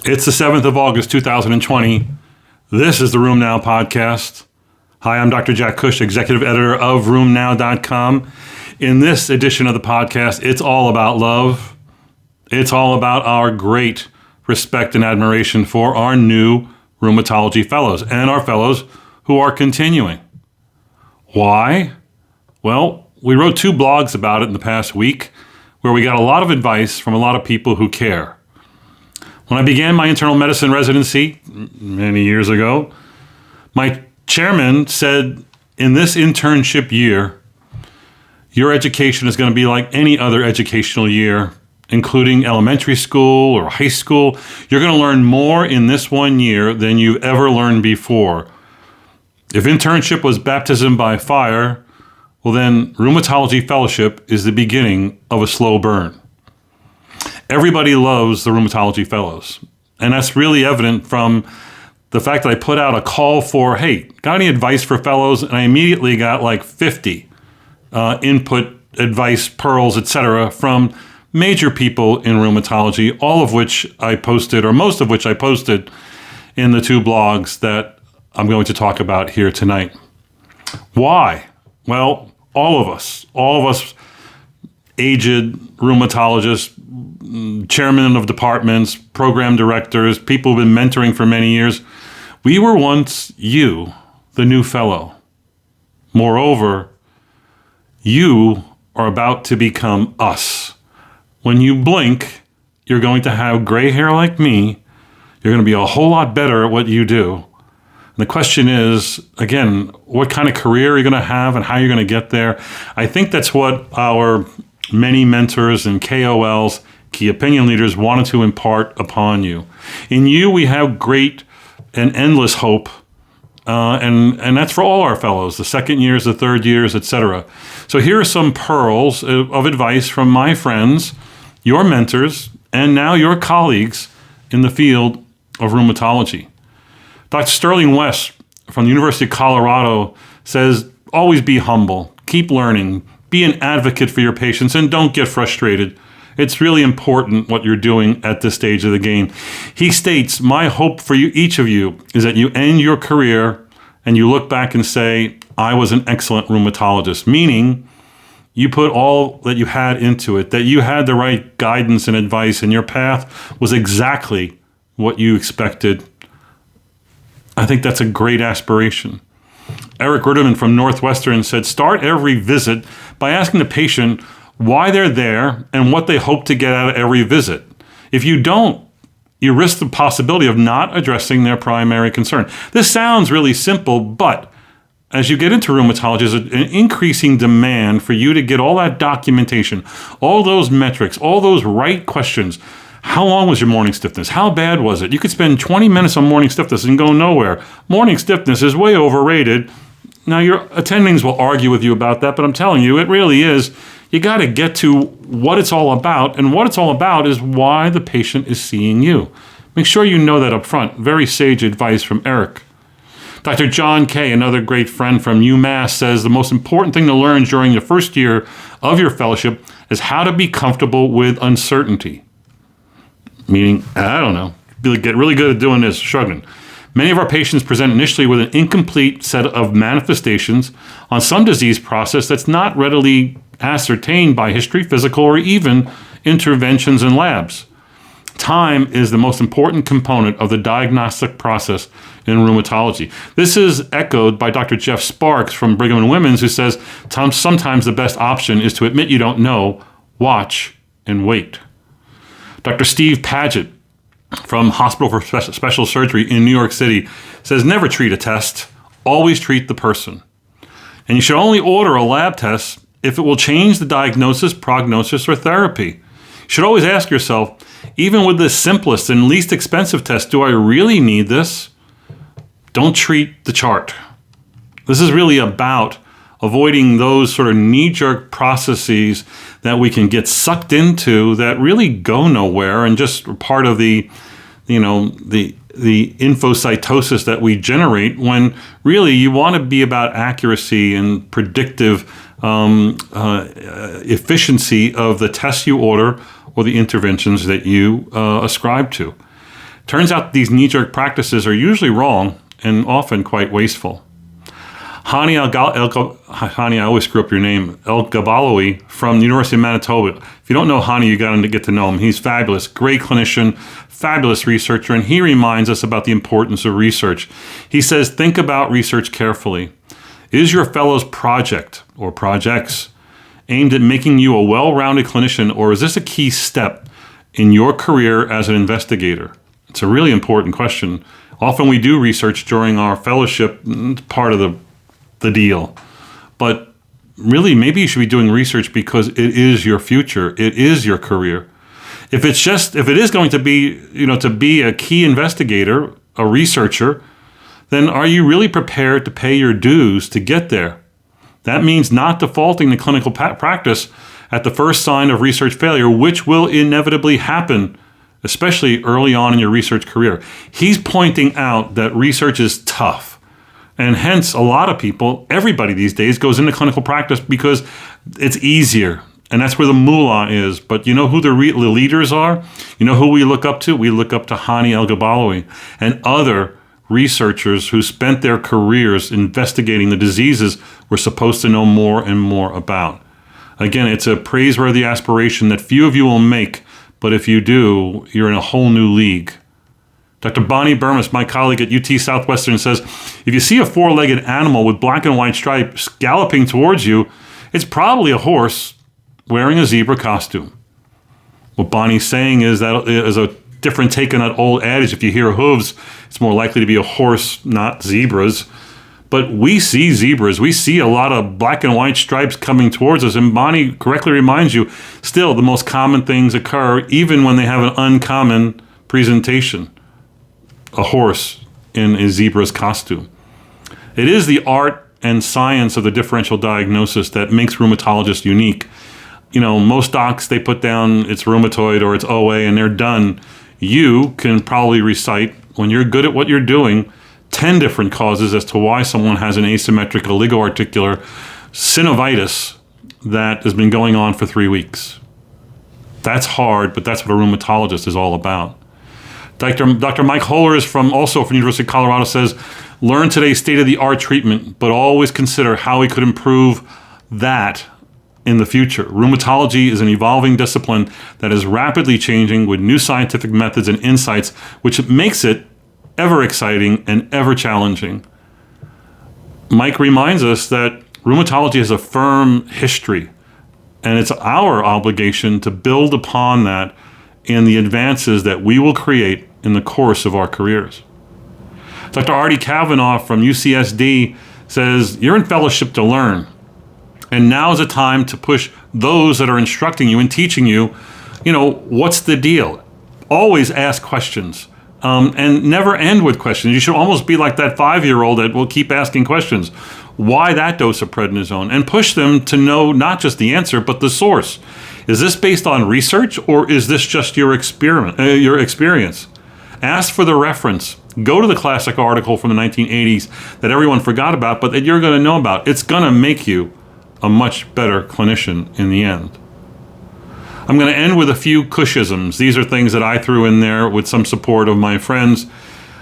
It's the 7th of August, 2020. This is the RheumNow podcast. Hi, I'm Dr. Jack Cush, executive editor of RheumNow.com. In this edition of the podcast, it's all about love. It's all about our great respect and admiration for our new rheumatology fellows and our fellows who are continuing. Why? Well, we wrote 2 blogs about it in the past week where we got a lot of advice from a lot of people who care. When I began my internal medicine residency many years ago, my chairman said, in this internship year, your education is going to be like any other educational year, including elementary school or high school. You're going to learn more in this 1 year than you've ever learned before. If internship was baptism by fire, well then rheumatology fellowship is the beginning of a slow burn. Everybody loves the rheumatology fellows. And that's really evident from the fact that I put out a call for, hey, got any advice for fellows? And I immediately got like 50 input, advice, pearls, etc. from major people in rheumatology, all of which I posted, or most of which I posted in the 2 blogs that I'm going to talk about here tonight. Why? Well, all of us, aged rheumatologists, chairmen of departments, program directors, people who've been mentoring for many years, we were once you, the new fellow. Moreover, you are about to become us. When you blink, you're going to have gray hair like me. You're going to be a whole lot better at what you do. And the question is, again, what kind of career you're going to have and how you're going to get there. I think that's what our many mentors and KOLs, key opinion leaders, wanted to impart upon you. In you, we have great and endless hope, and that's for all our fellows, the second years, the third years, etc. So here are some pearls of advice from my friends, your mentors, and now your colleagues in the field of rheumatology. Dr. Sterling West from the University of Colorado says, always be humble, keep learning, be an advocate for your patients, and don't get frustrated. It's really important what you're doing at this stage of the game. He states, my hope for you, each of you, is that you end your career and you look back and say, I was an excellent rheumatologist, meaning you put all that you had into it, that you had the right guidance and advice, and your path was exactly what you expected. I think that's a great aspiration. Eric Ruderman from Northwestern said, start every visit by asking the patient why they're there and what they hope to get out of every visit. If you don't, you risk the possibility of not addressing their primary concern. This sounds really simple, but as you get into rheumatology, there's an increasing demand for you to get all that documentation, all those metrics, all those right questions. How long was your morning stiffness? How bad was it? You could spend 20 minutes on morning stiffness and go nowhere. Morning stiffness is way overrated. Now, your attendings will argue with you about that, but I'm telling you, it really is. You got to get to what it's all about, and what it's all about is why the patient is seeing you. Make sure you know that up front. Very sage advice from Eric. Dr. John Kay, another great friend from UMass, says the most important thing to learn during the first year of your fellowship is how to be comfortable with uncertainty. Meaning, I don't know, get really good at doing this, shrugging. Many of our patients present initially with an incomplete set of manifestations on some disease process that's not readily ascertained by history, physical, or even interventions in labs. Time is the most important component of the diagnostic process in rheumatology. This is echoed by Dr. Jeff Sparks from Brigham and Women's, who says sometimes the best option is to admit you don't know, watch, and wait. Dr. Steve Paget from Hospital for Special Surgery in New York City says, never treat a test, always treat the person. And you should only order a lab test if it will change the diagnosis, prognosis, or therapy. You should always ask yourself, even with the simplest and least expensive test, do I really need this? Don't treat the chart. This is really about avoiding those sort of knee-jerk processes that we can get sucked into that really go nowhere and just part of the infocytosis that we generate, when really you want to be about accuracy and predictive efficiency of the tests you order or the interventions that you ascribe to. Turns out these knee-jerk practices are usually wrong and often quite wasteful. Hani I always screw up your name, El-Gabalawi from the University of Manitoba. If you don't know Hani, you got to get to know him. He's fabulous, great clinician, fabulous researcher, and he reminds us about the importance of research. He says, think about research carefully. Is your fellow's project or projects aimed at making you a well-rounded clinician, or is this a key step in your career as an investigator? It's a really important question. Often we do research during our fellowship, it's part of the deal. But really, maybe you should be doing research because it is your future. It is your career. If it is going to be, to be a key investigator, a researcher, then are you really prepared to pay your dues to get there? That means not defaulting to clinical practice at the first sign of research failure, which will inevitably happen, especially early on in your research career. He's pointing out that research is tough. And hence, a lot of people, everybody these days, goes into clinical practice because it's easier. And that's where the moolah is. But you know who the leaders are? You know who we look up to? We look up to Hani El-Gabalawi and other researchers who spent their careers investigating the diseases we're supposed to know more and more about. Again, it's a praiseworthy aspiration that few of you will make, but if you do, you're in a whole new league. Dr. Bonnie Burmis, my colleague at UT Southwestern, says, if you see a four-legged animal with black and white stripes galloping towards you, it's probably a horse wearing a zebra costume. What Bonnie's saying is that is a different take on that old adage, if you hear hooves, it's more likely to be a horse, not zebras. But we see zebras. We see a lot of black and white stripes coming towards us. And Bonnie correctly reminds you, still the most common things occur even when they have an uncommon presentation. A horse in a zebra's costume. It is the art and science of the differential diagnosis that makes rheumatologists unique. Most docs, they put down it's rheumatoid or it's OA and they're done. You can probably recite, when you're good at what you're doing, 10 different causes as to why someone has an asymmetric oligoarticular synovitis that has been going on for 3 weeks. That's hard, but that's what a rheumatologist is all about. Dr. Mike Hollers from the University of Colorado says, learn today's state-of-the-art treatment, but always consider how we could improve that in the future. Rheumatology is an evolving discipline that is rapidly changing with new scientific methods and insights, which makes it ever exciting and ever challenging. Mike reminds us that rheumatology has a firm history, and it's our obligation to build upon that in the advances that we will create in the course of our careers. Dr. Artie Kavanaugh from UCSD says, you're in fellowship to learn. And now is a time to push those that are instructing you and teaching you, what's the deal? Always ask questions and never end with questions. You should almost be like that 5-year-old that will keep asking questions. Why that dose of prednisone? And push them to know not just the answer, but the source. Is this based on research or is this just your experience? Ask for the reference. Go to the classic article from the 1980s that everyone forgot about, but that you're going to know about. It's going to make you a much better clinician in the end. I'm going to end with a few Cushisms. These are things that I threw in there with some support of my friends.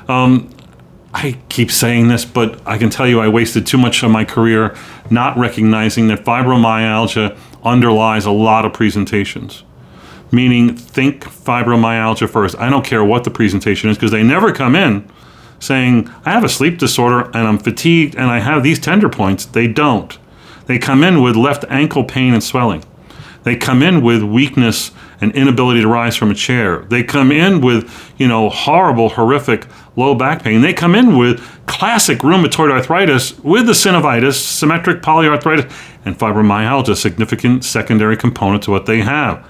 I keep saying this, but I can tell you I wasted too much of my career not recognizing that fibromyalgia underlies a lot of presentations. Meaning, think fibromyalgia first. I don't care what the presentation is because they never come in saying, I have a sleep disorder and I'm fatigued and I have these tender points. They don't. They come in with left ankle pain and swelling. They come in with weakness and inability to rise from a chair. They come in with, horrible, horrific low back pain. They come in with classic rheumatoid arthritis with the synovitis, symmetric polyarthritis, and fibromyalgia, significant secondary component to what they have.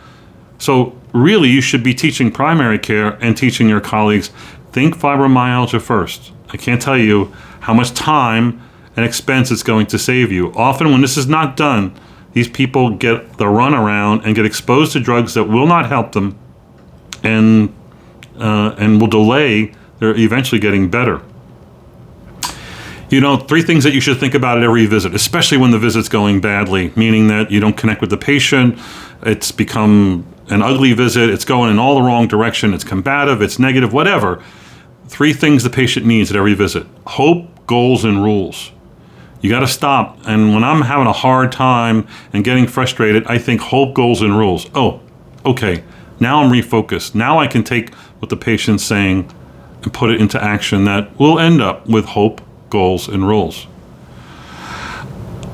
So really, you should be teaching primary care and teaching your colleagues, think fibromyalgia first. I can't tell you how much time and expense it's going to save you. Often when this is not done, these people get the runaround and get exposed to drugs that will not help them and will delay their eventually getting better. 3 things that you should think about at every visit, especially when the visit's going badly, meaning that you don't connect with the patient, it's become an ugly visit, it's going in all the wrong direction, it's combative, it's negative, whatever. 3 things the patient needs at every visit: hope, goals, and rules. You got to stop. And when I'm having a hard time and getting frustrated, I think hope, goals, and rules. Oh, okay. Now I'm refocused. Now I can take what the patient's saying and put it into action that will end up with hope, goals, and rules.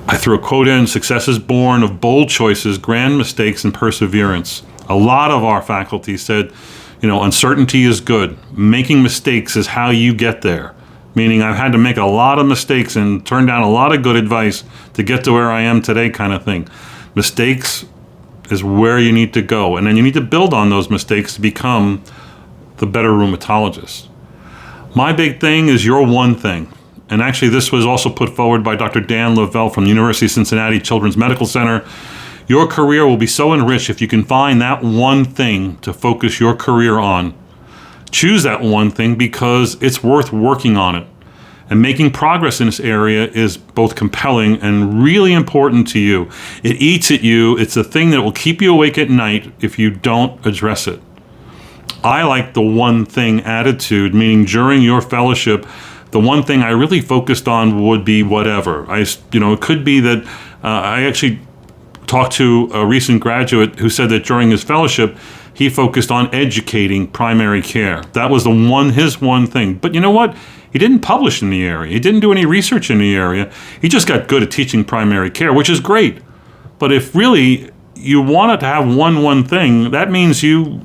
I threw a quote in: success is born of bold choices, grand mistakes, and perseverance. A lot of our faculty said, uncertainty is good. Making mistakes is how you get there. Meaning I've had to make a lot of mistakes and turn down a lot of good advice to get to where I am today, kind of thing. Mistakes is where you need to go. And then you need to build on those mistakes to become the better rheumatologist. My big thing is your one thing. And actually, this was also put forward by Dr. Dan Lavelle from the University of Cincinnati Children's Medical Center. Your career will be so enriched if you can find that one thing to focus your career on. Choose that one thing because it's worth working on it. And making progress in this area is both compelling and really important to you. It eats at you. It's the thing that will keep you awake at night if you don't address it. I like the one thing attitude, meaning during your fellowship, the one thing I really focused on would be whatever. It could be that I actually talked to a recent graduate who said that during his fellowship, he focused on educating primary care. That was his one thing. But you know what? He didn't publish in the area. He didn't do any research in the area. He just got good at teaching primary care, which is great. But if really you wanted to have one thing, that means you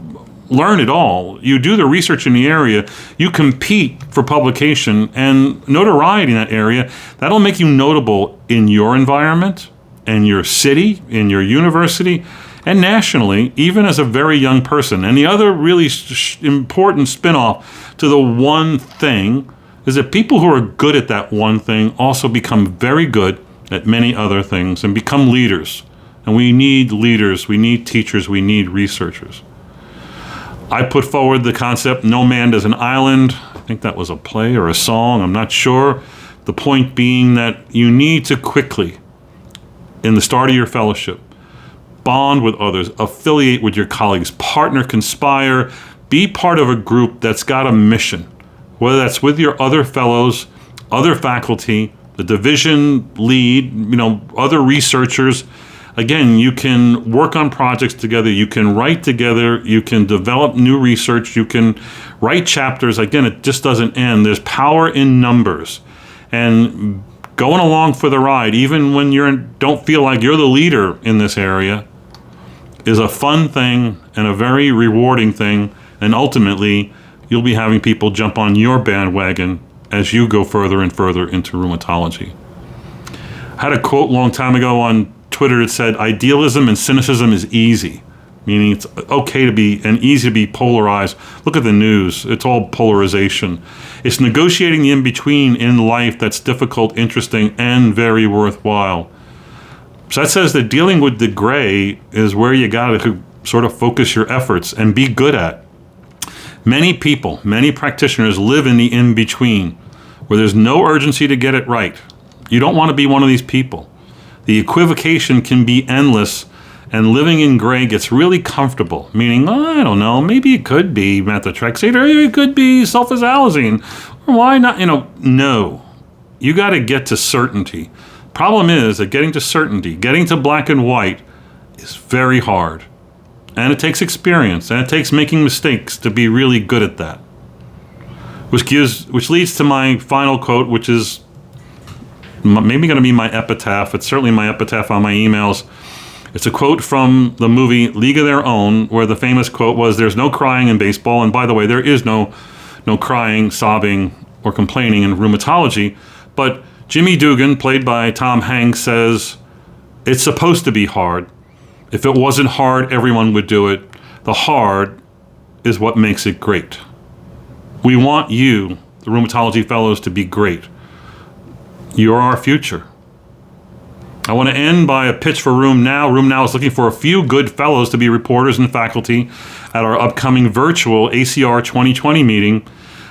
learn it all. You do the research in the area. You compete for publication and notoriety in that area. That'll make you notable in your environment, in your city, in your university, and nationally, even as a very young person. And the other really important spinoff to the one thing is that people who are good at that one thing also become very good at many other things and become leaders. And we need leaders, we need teachers, we need researchers. I put forward the concept, no man does an island. I think that was a play or a song, I'm not sure. The point being that you need to quickly, in the start of your fellowship, bond with others, affiliate with your colleagues, partner, conspire, be part of a group that's got a mission, whether that's with your other fellows, other faculty, the division lead, other researchers. Again, you can work on projects together, you can write together, you can develop new research, you can write chapters. Again, it just doesn't end. There's power in numbers. And going along for the ride, even when you don't feel like you're the leader in this area, is a fun thing and a very rewarding thing. And ultimately, you'll be having people jump on your bandwagon as you go further and further into rheumatology. I had a quote a long time ago on Twitter that said, idealism and cynicism is easy, meaning it's okay to be and easy to be polarized. Look at the news. It's all polarization. It's negotiating the in-between in life that's difficult, interesting, and very worthwhile. So that says that dealing with the gray is where you got to sort of focus your efforts and be good at. Many people, many practitioners live in the in-between where there's no urgency to get it right. You don't want to be one of these people. The equivocation can be endless, and living in gray gets really comfortable, meaning, I don't know, maybe it could be methotrexate, or it could be sulfasalazine, or why not, no. You got to get to certainty. Problem is that getting to certainty, getting to black and white is very hard. And it takes experience, and it takes making mistakes to be really good at that. Which leads to my final quote, which is maybe going to be my epitaph. It's certainly my epitaph on my emails. It's a quote from the movie League of Their Own, where the famous quote was, "There's no crying in baseball." And by the way, there is no crying, sobbing, or complaining in rheumatology. But Jimmy Dugan, played by Tom Hanks, says, "It's supposed to be hard. If it wasn't hard, everyone would do it. The hard is what makes it great." We want you, the rheumatology fellows, to be great. You're our future. I want to end by a pitch for RheumNow. RheumNow is looking for a few good fellows to be reporters and faculty at our upcoming virtual ACR 2020 meeting.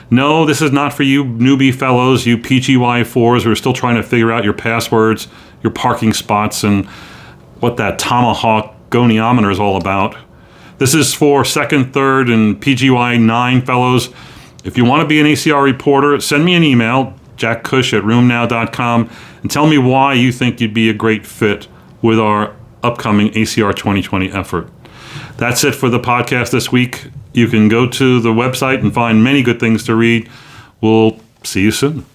No, this is not for you newbie fellows, you PGY4s who are still trying to figure out your passwords, your parking spots, and what that tomahawk goniometer is all about. This is for second, third, and PGY 9 fellows. If you want to be an ACR reporter, send me an email, jackcush@rheumnow.com, and tell me why you think you'd be a great fit with our upcoming ACR 2020 effort. That's it for the podcast this week. You can go to the website and find many good things to read. We'll see you soon.